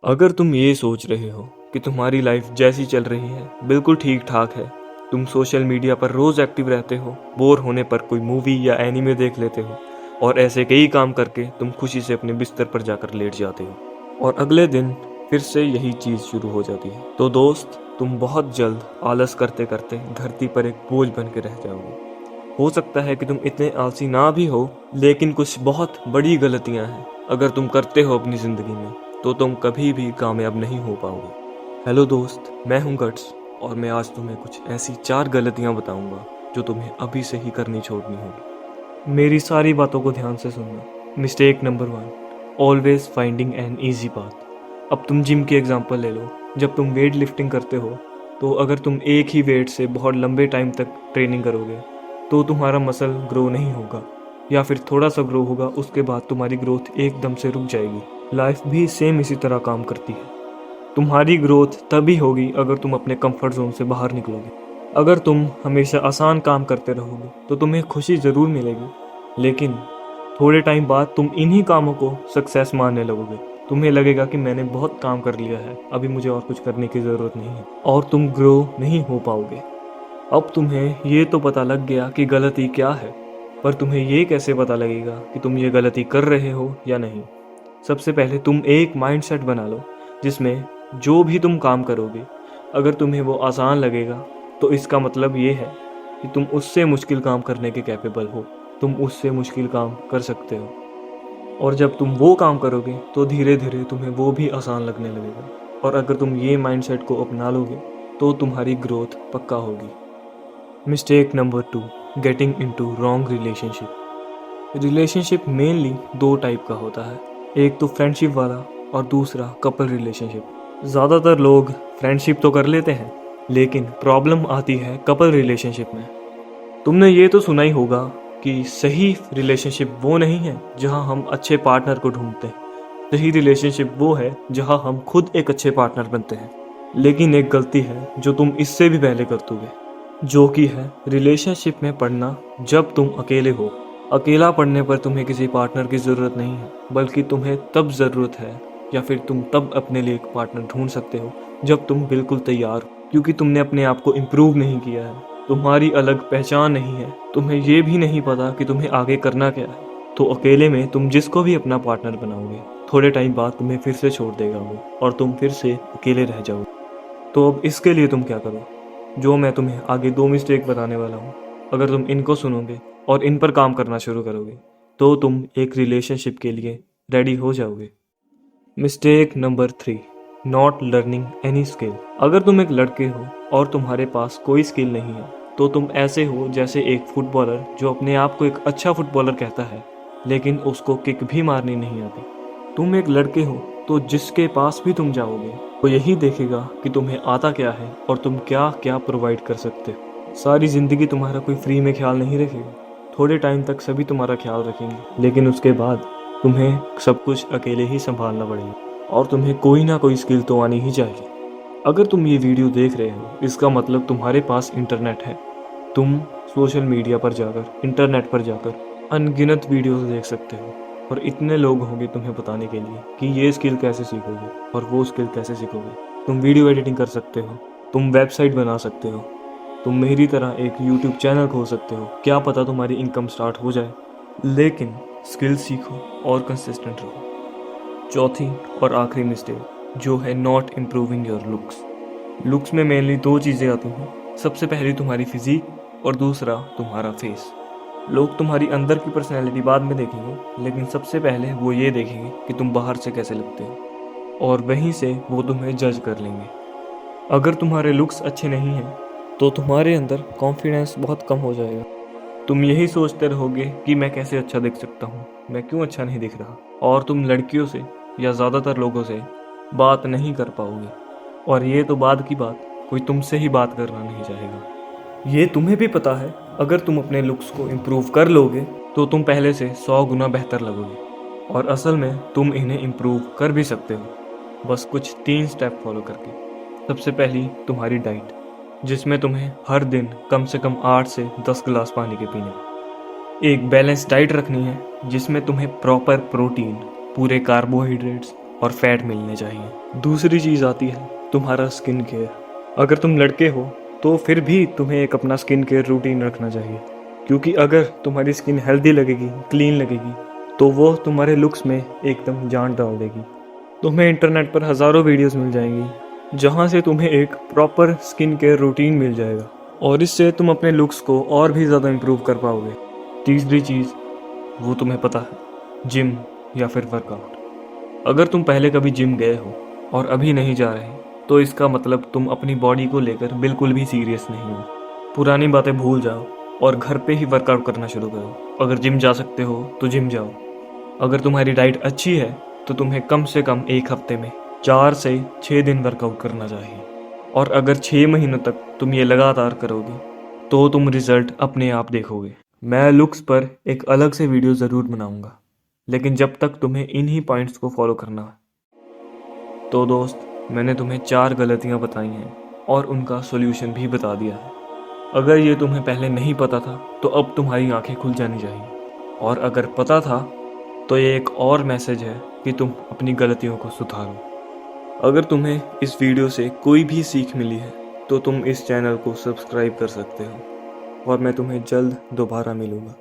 अगर तुम ये सोच रहे हो कि तुम्हारी लाइफ जैसी चल रही है बिल्कुल ठीक ठाक है, तुम सोशल मीडिया पर रोज एक्टिव रहते हो, बोर होने पर कोई मूवी या एनीमे देख लेते हो और ऐसे कई काम करके तुम खुशी से अपने बिस्तर पर जाकर लेट जाते हो और अगले दिन फिर से यही चीज शुरू हो जाती है, तो दोस्त तुम बहुत जल्द आलस करते करते धरती पर एक बोझ बन के रह जाओगे। हो सकता है कि तुम इतने आलसी ना भी हो, लेकिन कुछ बहुत बड़ी गलतियां हैं अगर तुम करते हो अपनी जिंदगी में, तो तुम कभी भी कामयाब नहीं हो पाओगे। हेलो दोस्त, मैं हूं गट्स और मैं आज तुम्हें कुछ ऐसी 4 गलतियां बताऊंगा जो तुम्हें अभी से ही करनी छोड़नी होगी। मेरी सारी बातों को ध्यान से सुनना। Mistake number 1, always finding an easy path. अब तुम जिम की एग्जांपल ले लो। जब तुम वेट लिफ्टिंग करते हो तो अगर तुम एक ही वेट से बहुत लंबे टाइम तक ट्रेनिंग करोगे तो तुम्हारा मसल ग्रो नहीं होगा, या फिर थोड़ा सा ग्रो होगा, उसके बाद तुम्हारी ग्रोथ एकदम से रुक जाएगी। लाइफ भी सेम इसी तरह काम करती है। तुम्हारी ग्रोथ तभी होगी अगर तुम अपने कंफर्ट जोन से बाहर निकलोगे। अगर तुम हमेशा आसान काम करते रहोगे तो तुम्हें खुशी ज़रूर मिलेगी, लेकिन थोड़े टाइम बाद तुम इन्हीं कामों को सक्सेस मानने लगोगे। तुम्हें लगेगा कि मैंने बहुत काम कर लिया है, अभी मुझे और कुछ करने की ज़रूरत नहीं है, और तुम ग्रो नहीं हो पाओगे। अब तुम्हें ये तो पता लग गया कि गलती क्या है, पर तुम्हें ये कैसे पता लगेगा कि तुम ये गलती कर रहे हो या नहीं। सबसे पहले तुम एक माइंडसेट बना लो जिसमें जो भी तुम काम करोगे, अगर तुम्हें वो आसान लगेगा तो इसका मतलब ये है कि तुम उससे मुश्किल काम करने के कैपेबल हो, तुम उससे मुश्किल काम कर सकते हो। और जब तुम वो काम करोगे तो धीरे धीरे तुम्हें वो भी आसान लगने लगेगा, और अगर तुम ये माइंडसेट को अपना लोगे तो तुम्हारी ग्रोथ पक्का होगी। Mistake number 2, getting into wrong relationship. Relationship mainly 2 type का होता है, एक तो फ्रेंडशिप वाला और दूसरा कपल रिलेशनशिप। ज़्यादातर लोग फ्रेंडशिप तो कर लेते हैं, लेकिन प्रॉब्लम आती है कपल रिलेशनशिप में। तुमने ये तो सुना ही होगा कि सही रिलेशनशिप वो नहीं है जहां हम अच्छे पार्टनर को ढूंढते हैं, सही रिलेशनशिप वो है जहां हम खुद एक अच्छे पार्टनर बनते हैं। लेकिन एक गलती है जो तुम इससे भी पहले कर दोगे, जो कि है रिलेशनशिप में पढ़ना जब तुम अकेले हो। अकेला पढ़ने पर तुम्हें किसी पार्टनर की ज़रूरत नहीं है, बल्कि तुम्हें तब ज़रूरत है, या फिर तुम तब अपने लिए एक पार्टनर ढूंढ सकते हो जब तुम बिल्कुल तैयार हो, क्योंकि तुमने अपने आप को इम्प्रूव नहीं किया है, तुम्हारी अलग पहचान नहीं है, तुम्हें ये भी नहीं पता कि तुम्हें आगे करना क्या है। तो अकेले में तुम जिसको भी अपना पार्टनर बनाओगे, थोड़े टाइम बाद तुम्हें फिर से छोड़ देगा वो, और तुम फिर से अकेले रह जाओगे। तो अब इसके लिए तुम क्या करो? जो मैं तुम्हें आगे 2 मिस्टेक बताने वाला हूँ, अगर तुम इनको सुनोगे और इन पर काम करना शुरू करोगे तो तुम एक रिलेशनशिप के लिए रेडी हो जाओगे। Mistake number 3, not learning any skill. अगर तुम एक लड़के हो और तुम्हारे पास कोई स्किल नहीं है तो तुम ऐसे हो जैसे एक फुटबॉलर जो अपने आप को एक अच्छा फुटबॉलर कहता है, लेकिन उसको किक भी मारनी नहीं आती। तुम एक लड़के हो तो जिसके पास भी तुम जाओगे वो यही देखेगा कि तुम्हें आता क्या है और तुम क्या क्या प्रोवाइड कर सकते हो। सारी ज़िंदगी तुम्हारा कोई फ्री में ख्याल नहीं रखेगा, थोड़े टाइम तक सभी तुम्हारा ख्याल रखेंगे, लेकिन उसके बाद तुम्हें सब कुछ अकेले ही संभालना पड़ेगा, और तुम्हें कोई ना कोई स्किल तो आनी ही चाहिए। अगर तुम ये वीडियो देख रहे हो, इसका मतलब तुम्हारे पास इंटरनेट है। तुम सोशल मीडिया पर जाकर, इंटरनेट पर जाकर अनगिनत वीडियोस देख सकते हो, और इतने लोग होंगे तुम्हें बताने के लिए कि ये स्किल कैसे सीखोगे और वो स्किल कैसे सीखोगे। तुम वीडियो एडिटिंग कर सकते हो, तुम वेबसाइट बना सकते हो, तुम मेरी तरह एक यूट्यूब चैनल खोल सकते हो, क्या पता तुम्हारी इनकम स्टार्ट हो जाए। लेकिन स्किल सीखो और कंसिस्टेंट रहो। चौथी और आखिरी मिस्टेक जो है not improving your looks. Looks में मेनली 2 चीज़ें आती हैं। सबसे पहली तुम्हारी फिजिक और दूसरा तुम्हारा फेस। लोग तुम्हारी अंदर की पर्सनैलिटी बाद में देखेंगे, लेकिन सबसे पहले वो ये देखेंगे कि तुम बाहर से कैसे लगते हो, और वहीं से वो तुम्हें जज कर लेंगे। अगर तुम्हारे लुक्स अच्छे नहीं हैं तो तुम्हारे अंदर कॉन्फिडेंस बहुत कम हो जाएगा। तुम यही सोचते रहोगे कि मैं कैसे अच्छा दिख सकता हूँ, मैं क्यों अच्छा नहीं दिख रहा, और तुम लड़कियों से या ज़्यादातर लोगों से बात नहीं कर पाओगे। और ये तो बाद की बात, कोई तुमसे ही बात करना नहीं चाहेगा। ये तुम्हें भी पता है, अगर तुम अपने लुक्स को इम्प्रूव कर लोगे तो तुम पहले से 100 गुना बेहतर लगोगे, और असल में तुम इन्हें इम्प्रूव कर भी सकते हो, बस कुछ 3 स्टेप फॉलो करके। सबसे पहली तुम्हारी डाइट, जिसमें तुम्हें हर दिन कम से कम 8 से 10 गिलास पानी के पीने। एक बैलेंस डाइट रखनी है जिसमें तुम्हें प्रॉपर प्रोटीन, पूरे कार्बोहाइड्रेट्स और फैट मिलने चाहिए। दूसरी चीज़ आती है तुम्हारा स्किन केयर। अगर तुम लड़के हो तो फिर भी तुम्हें एक अपना स्किन केयर रूटीन रखना चाहिए, क्योंकि अगर तुम्हारी स्किन हेल्दी लगेगी, क्लीन लगेगी, तो वो तुम्हारे लुक्स में एकदम जान डाल देगी। तुम्हें इंटरनेट पर हज़ारों वीडियोस मिल जाएंगी जहाँ से तुम्हें एक प्रॉपर स्किन केयर रूटीन मिल जाएगा, और इससे तुम अपने लुक्स को और भी ज़्यादा इम्प्रूव कर पाओगे। तीसरी चीज़, वो तुम्हें पता है, जिम या फिर वर्कआउट। अगर तुम पहले कभी जिम गए हो और अभी नहीं जा रहे, तो इसका मतलब तुम अपनी बॉडी को लेकर बिल्कुल भी सीरियस नहीं हो। पुरानी बातें भूल जाओ और घर पे ही वर्कआउट करना शुरू करो। अगर जिम जा सकते हो तो जिम जाओ। अगर तुम्हारी डाइट अच्छी है तो तुम्हें कम से कम एक हफ्ते में 4 से 6 दिन वर्कआउट करना चाहिए, और अगर 6 महीनों तक तुम ये लगातार करोगे तो तुम रिजल्ट अपने आप देखोगे। मैं लुक्स पर एक अलग से वीडियो ज़रूर बनाऊंगा, लेकिन जब तक तुम्हें इन्हीं पॉइंट्स को फॉलो करना है। तो दोस्त, मैंने तुम्हें 4 गलतियां बताई हैं और उनका सॉल्यूशन भी बता दिया है। अगर ये तुम्हें पहले नहीं पता था तो अब तुम्हारी आंखें खुल जानी चाहिए, और अगर पता था तो ये एक और मैसेज है कि तुम अपनी गलतियों को सुधारो। अगर तुम्हें इस वीडियो से कोई भी सीख मिली है तो तुम इस चैनल को सब्सक्राइब कर सकते हो, और मैं तुम्हें जल्द दोबारा मिलूँगा।